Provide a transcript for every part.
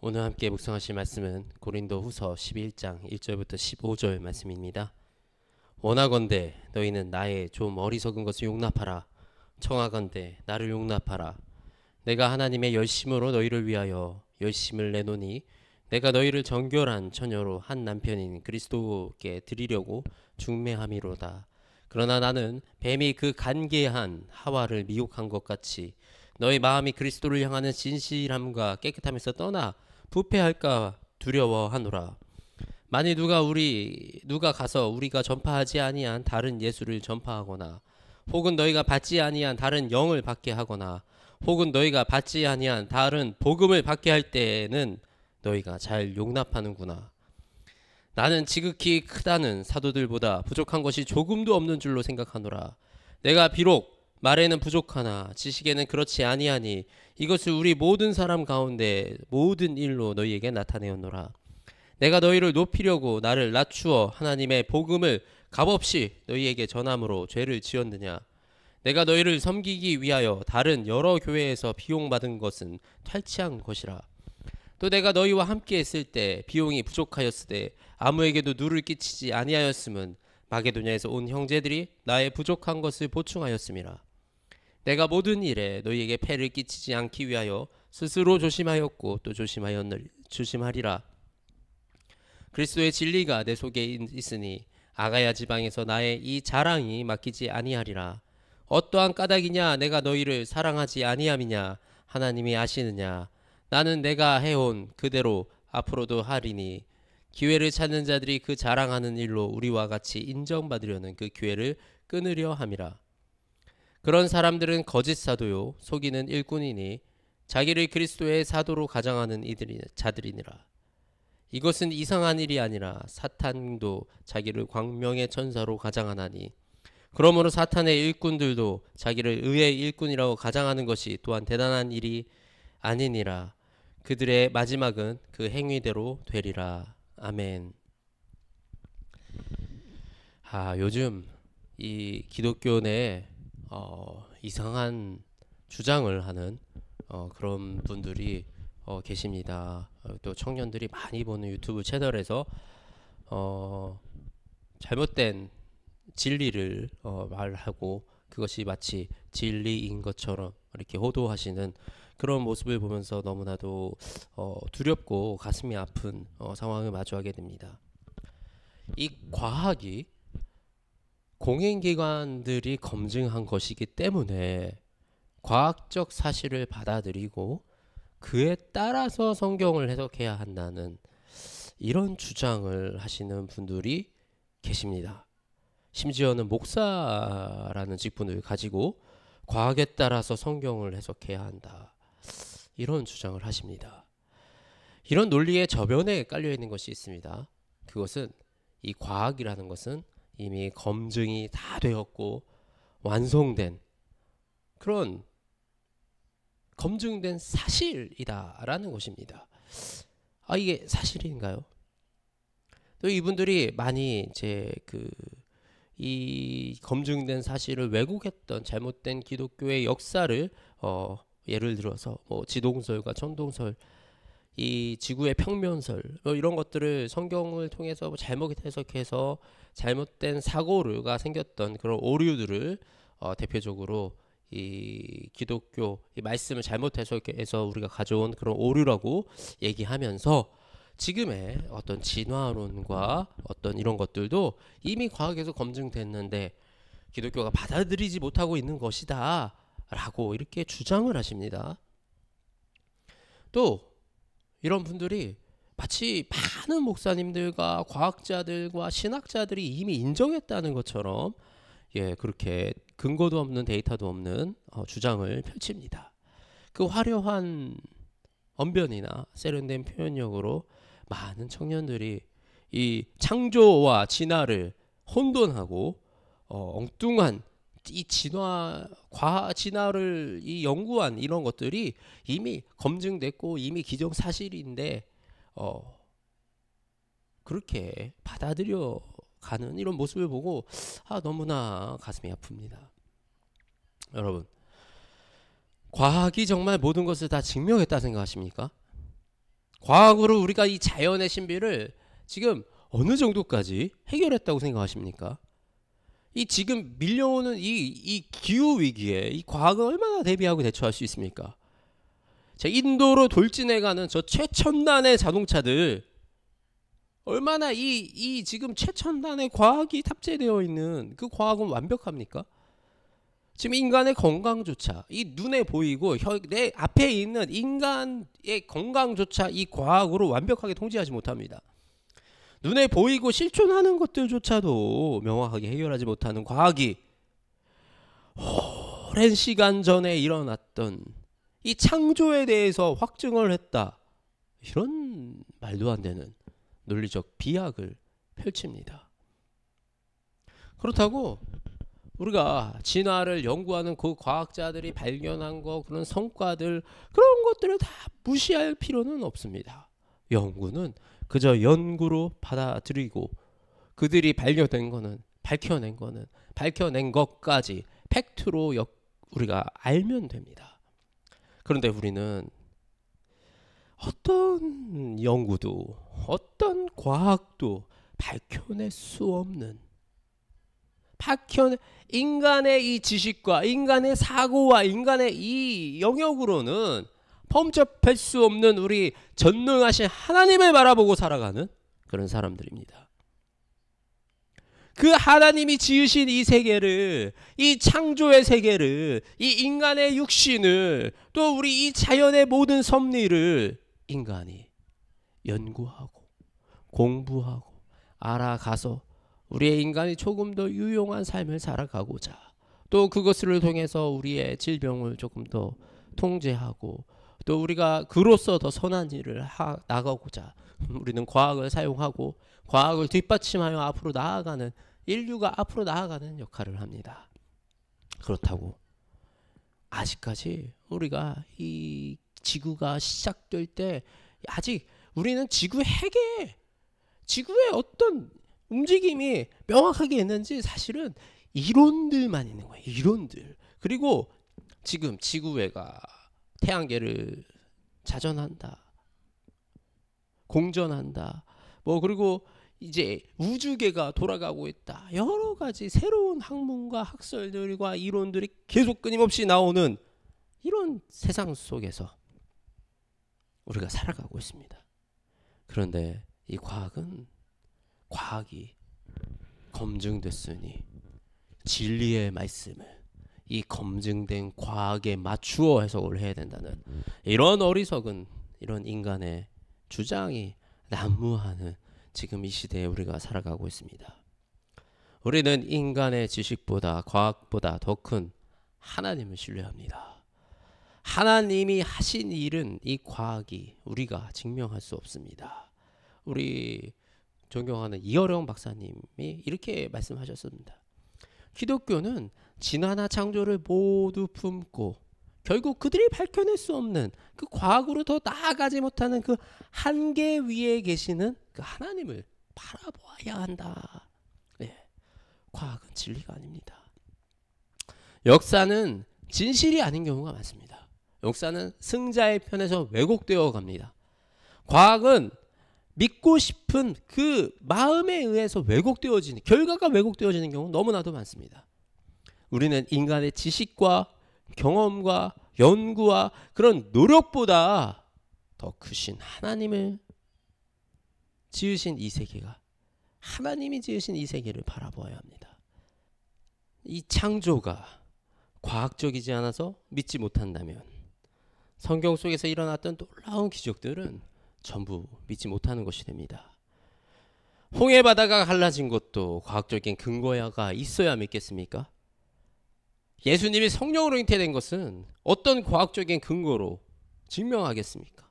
오늘 함께 묵상하실 말씀은 고린도후서 11장 1절부터 15절 말씀입니다. 원하건대 너희는 나의 좀 어리석은 것을 용납하라. 청하건대 나를 용납하라. 내가 하나님의 열심으로 너희를 위하여 열심을 내노니 내가 너희를 정결한 처녀로 한 남편인 그리스도께 드리려고 중매함이로다. 그러나 나는 뱀이 그 간계한 하와를 미혹한 것 같이 너희 마음이 그리스도를 향하는 진실함과 깨끗함에서 떠나 부패할까 두려워하노라. 만일 누가 가서 우리가 전파하지 아니한 다른 예수를 전파하거나 혹은 너희가 받지 아니한 다른 영을 받게 하거나 혹은 너희가 받지 아니한 다른 복음을 받게 할 때에는 너희가 잘 용납하는구나. 나는 지극히 크다는 사도들보다 부족한 것이 조금도 없는 줄로 생각하노라. 내가 비록 말에는 부족하나 지식에는 그렇지 아니하니 이것을 우리 모든 사람 가운데 모든 일로 너희에게 나타내었노라. 내가 너희를 높이려고 나를 낮추어 하나님의 복음을 값없이 너희에게 전함으로 죄를 지었느냐. 내가 너희를 섬기기 위하여 다른 여러 교회에서 비용받은 것은 탈취한 것이라. 또 내가 너희와 함께 했을 때 비용이 부족하였으되 아무에게도 누를 끼치지 아니하였음은 마게도냐에서 온 형제들이 나의 부족한 것을 보충하였음이라. 내가 모든 일에 너희에게 폐를 끼치지 않기 위하여 스스로 조심하였고 또 조심하리라. 그리스도의 진리가 내 속에 있으니 아가야 지방에서 나의 이 자랑이 맡기지 아니하리라. 어떠한 까닭이냐 내가 너희를 사랑하지 아니함이냐 하나님이 아시느냐. 나는 내가 해온 그대로 앞으로도 하리니 기회를 찾는 자들이 그 자랑하는 일로 우리와 같이 인정받으려는 그 기회를 끊으려 함이라. 그런 사람들은 거짓 사도요 속이는 일꾼이니 자기를 그리스도의 사도로 가장하는 자들이니라. 이것은 이상한 일이 아니라 사탄도 자기를 광명의 천사로 가장하나니 그러므로 사탄의 일꾼들도 자기를 의의 일꾼이라고 가장하는 것이 또한 대단한 일이 아니니라. 그들의 마지막은 그 행위대로 되리라. 아멘. 요즘 이 기독교 내에 이상한 주장을 하는 그런 분들이 계십니다. 또 청년들이 많이 보는 유튜브 채널에서 잘못된 진리를 말하고 그것이 마치 진리인 것처럼 이렇게 호도하시는 그런 모습을 보면서 너무나도 두렵고 가슴이 아픈 상황을 마주하게 됩니다. 이 과학이 공인기관들이 검증한 것이기 때문에 과학적 사실을 받아들이고 그에 따라서 성경을 해석해야 한다는 이런 주장을 하시는 분들이 계십니다. 심지어는 목사라는 직분을 가지고 과학에 따라서 성경을 해석해야 한다. 이런 주장을 하십니다. 이런 논리의 저변에 깔려 있는 것이 있습니다. 그것은 이 과학이라는 것은 이미 검증이 다 되었고 완성된 그런 검증된 사실이다라는 것입니다. 이게 사실인가요? 또 이분들이 많이 이제 이 검증된 사실을 왜곡했던 잘못된 기독교의 역사를 예를 들어서 지동설과 천동설, 이 지구의 평면설 이런 것들을 성경을 통해서 잘못 해석해서 잘못된 사고가 생겼던 그런 오류들을 대표적으로 이 기독교 이 말씀을 잘못 해석해서 우리가 가져온 그런 오류라고 얘기하면서 지금의 어떤 진화론과 어떤 이런 것들도 이미 과학에서 검증됐는데 기독교가 받아들이지 못하고 있는 것이다 라고 이렇게 주장을 하십니다. 또 이런 분들이 마치 많은 목사님들과 과학자들과 신학자들이 이미 인정했다는 것처럼 그렇게 근거도 없는 데이터도 없는 주장을 펼칩니다. 그 화려한 언변이나 세련된 표현력으로 많은 청년들이 이 창조와 진화를 혼돈하고 엉뚱한 이 진화를 이 연구한 이런 것들이 이미 검증됐고 이미 기정사실인데 그렇게 받아들여 가는 이런 모습을 보고 너무나 가슴이 아픕니다. 여러분, 과학이 정말 모든 것을 다 증명했다 생각하십니까? 과학으로 우리가 이 자연의 신비를 지금 어느 정도까지 해결했다고 생각하십니까? 이 지금 밀려오는 이 기후 위기에 이 과학은 얼마나 대비하고 대처할 수 있습니까? 자, 인도로 돌진해가는 저 최첨단의 자동차들, 얼마나 이 지금 최첨단의 과학이 탑재되어 있는 그 과학은 완벽합니까? 지금 인간의 건강조차, 이 눈에 보이고 내 앞에 있는 인간의 건강조차 이 과학으로 완벽하게 통제하지 못합니다. 눈에 보이고 실존하는 것들조차도 명확하게 해결하지 못하는 과학이 오랜 시간 전에 일어났던 이 창조에 대해서 확증을 했다. 이런 말도 안 되는 논리적 비약을 펼칩니다. 그렇다고 우리가 진화를 연구하는 그 과학자들이 발견한 거, 그런 성과들, 그런 것들을 다 무시할 필요는 없습니다. 연구는 그저 연구로 받아들이고 그들이 밝혀낸 것까지 팩트로 우리가 알면 됩니다. 그런데 우리는 어떤 연구도 어떤 과학도 밝혀낼 수 없는, 인간의 이 지식과 인간의 사고와 인간의 이 영역으로는 범접할 수 없는 우리 전능하신 하나님을 바라보고 살아가는 그런 사람들입니다. 그 하나님이 지으신 이 세계를, 이 창조의 세계를, 이 인간의 육신을, 또 우리 이 자연의 모든 섭리를 인간이 연구하고 공부하고 알아가서 우리의 인간이 조금 더 유용한 삶을 살아가고자, 또 그것을 통해서 우리의 질병을 조금 더 통제하고, 또 우리가 그로써 더 선한 일을 나가고자 우리는 과학을 사용하고 과학을 뒷받침하여 앞으로 나아가는, 인류가 앞으로 나아가는 역할을 합니다. 그렇다고 아직까지 우리가 이 지구가 시작될 때 아직 우리는 지구의 어떤 움직임이 명확하게 있는지 사실은 이론들만 있는 거예요. 이론들. 그리고 지금 지구회가 태양계를 자전한다, 공전한다, 그리고 이제 우주계가 돌아가고 있다, 여러 가지 새로운 학문과 학설들과 이론들이 계속 끊임없이 나오는 이런 세상 속에서 우리가 살아가고 있습니다. 그런데 이 과학이 검증됐으니 진리의 말씀을 이 검증된 과학에 맞추어 해석을 해야 된다는 이런 어리석은, 이런 인간의 주장이 난무하는 지금 이 시대에 우리가 살아가고 있습니다. 우리는 인간의 지식보다, 과학보다 더 큰 하나님을 신뢰합니다. 하나님이 하신 일은 이 과학이 우리가 증명할 수 없습니다. 우리 존경하는 이어령 박사님이 이렇게 말씀하셨습니다. 기독교는 진화나 창조를 모두 품고 결국 그들이 밝혀낼 수 없는 그 과학으로 더 나아가지 못하는 그 한계 위에 계시는 그 하나님을 바라보아야 한다. 네, 과학은 진리가 아닙니다. 역사는 진실이 아닌 경우가 많습니다. 역사는 승자의 편에서 왜곡되어 갑니다. 과학은 믿고 싶은 그 마음에 의해서 왜곡되어지는, 결과가 왜곡되어지는 경우 너무나도 많습니다. 우리는 인간의 지식과 경험과 연구와 그런 노력보다 더 크신 하나님을 지으신 이 세계가, 하나님이 지으신 이 세계를 바라보아야 합니다. 이 창조가 과학적이지 않아서 믿지 못한다면 성경 속에서 일어났던 놀라운 기적들은 전부 믿지 못하는 것이 됩니다. 홍해 바다가 갈라진 것도 과학적인 근거가 있어야 믿겠습니까? 예수님이 성령으로 잉태된 것은 어떤 과학적인 근거로 증명하겠습니까?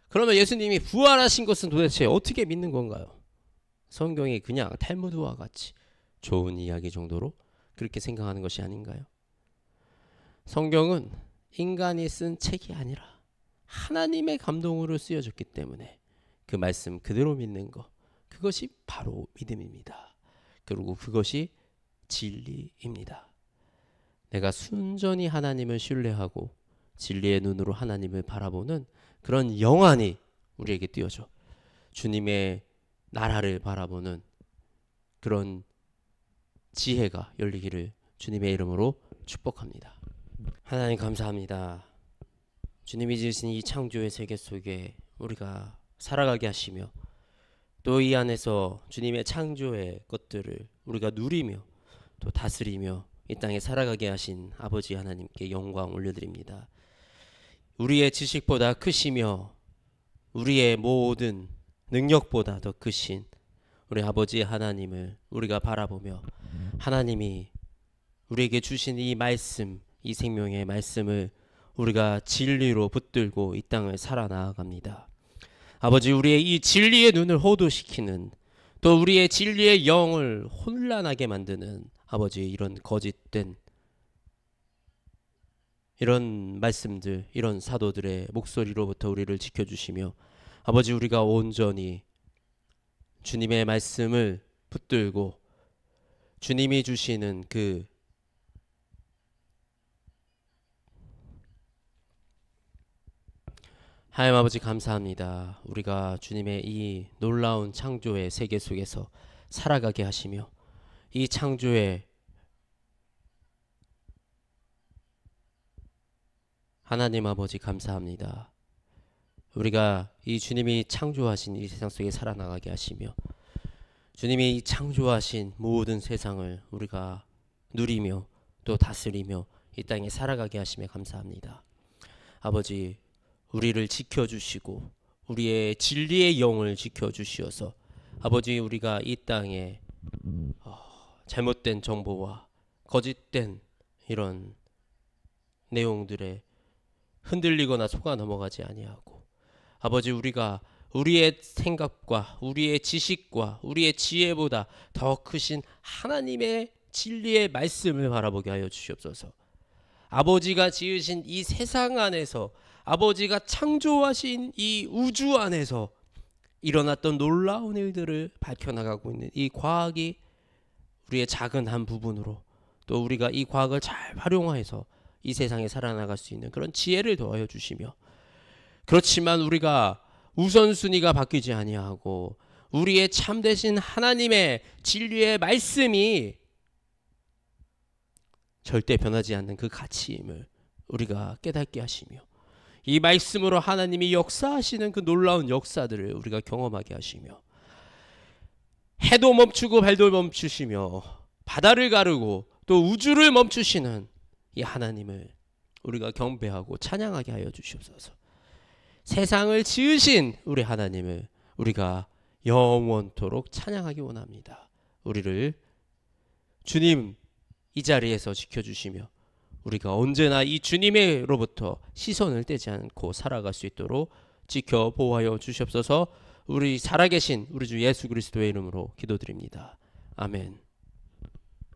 그러면 예수님이 부활하신 것은 도대체 어떻게 믿는 건가요? 성경이 그냥 탈무드와 같이 좋은 이야기 정도로 그렇게 생각하는 것이 아닌가요? 성경은 인간이 쓴 책이 아니라 하나님의 감동으로 쓰여졌기 때문에 그 말씀 그대로 믿는 것, 그것이 바로 믿음입니다. 그리고 그것이 진리입니다. 내가 순전히 하나님을 신뢰하고 진리의 눈으로 하나님을 바라보는 그런 영안이 우리에게 띄워줘 주님의 나라를 바라보는 그런 지혜가 열리기를 주님의 이름으로 축복합니다. 하나님 감사합니다. 주님이 지으신 이 창조의 세계 속에 우리가 살아가게 하시며 또 이 안에서 주님의 창조의 것들을 우리가 누리며 또 다스리며 이 땅에 살아가게 하신 아버지 하나님께 영광 올려드립니다. 우리의 지식보다 크시며 우리의 모든 능력보다 더 크신 우리 아버지 하나님을 우리가 바라보며 하나님이 우리에게 주신 이 말씀, 이 생명의 말씀을 우리가 진리로 붙들고 이 땅을 살아나아갑니다. 아버지, 우리의 이 진리의 눈을 호도시키는 또 우리의 진리의 영을 혼란하게 만드는 아버지 이런 거짓된 이런 말씀들, 이런 사도들의 목소리로부터 우리를 지켜주시며 아버지, 우리가 온전히 주님의 말씀을 붙들고 주님이 주시는 그 하나님 아버지 감사합니다. 우리가 주님의 이 놀라운 창조의 세계 속에서 살아가게 하시며 이 창조의 하나님 아버지 감사합니다. 우리가 이 주님이 창조하신 이 세상 속에 살아나가게 하시며 주님이 이 창조하신 모든 세상을 우리가 누리며 또 다스리며 이 땅에 살아가게 하시며 감사합니다. 아버지, 우리를 지켜주시고 우리의 진리의 영을 지켜주시어서 아버지, 우리가 이 땅에 잘못된 정보와 거짓된 이런 내용들에 흔들리거나 속아 넘어가지 아니하고 아버지, 우리가 우리의 생각과 우리의 지식과 우리의 지혜보다 더 크신 하나님의 진리의 말씀을 바라보게 하여 주시옵소서. 아버지가 지으신 이 세상 안에서 아버지가 창조하신 이 우주 안에서 일어났던 놀라운 일들을 밝혀나가고 있는 이 과학이 우리의 작은 한 부분으로 또 우리가 이 과학을 잘 활용해서 이 세상에 살아나갈 수 있는 그런 지혜를 더하여 주시며 그렇지만 우리가 우선순위가 바뀌지 아니하고 우리의 참되신 하나님의 진리의 말씀이 절대 변하지 않는 그 가치임을 우리가 깨닫게 하시며 이 말씀으로 하나님이 역사하시는 그 놀라운 역사들을 우리가 경험하게 하시며 해도 멈추고 발도 멈추시며 바다를 가르고 또 우주를 멈추시는 이 하나님을 우리가 경배하고 찬양하게 하여 주시옵소서. 세상을 지으신 우리 하나님을 우리가 영원토록 찬양하기 원합니다. 우리를 주님 이 자리에서 지켜주시며 우리가 언제나 이 주님으로부터 시선을 떼지 않고 살아갈 수 있도록 지켜 보호하여 주시옵소서. 우리 살아계신 우리 주 예수 그리스도의 이름으로 기도드립니다. 아멘.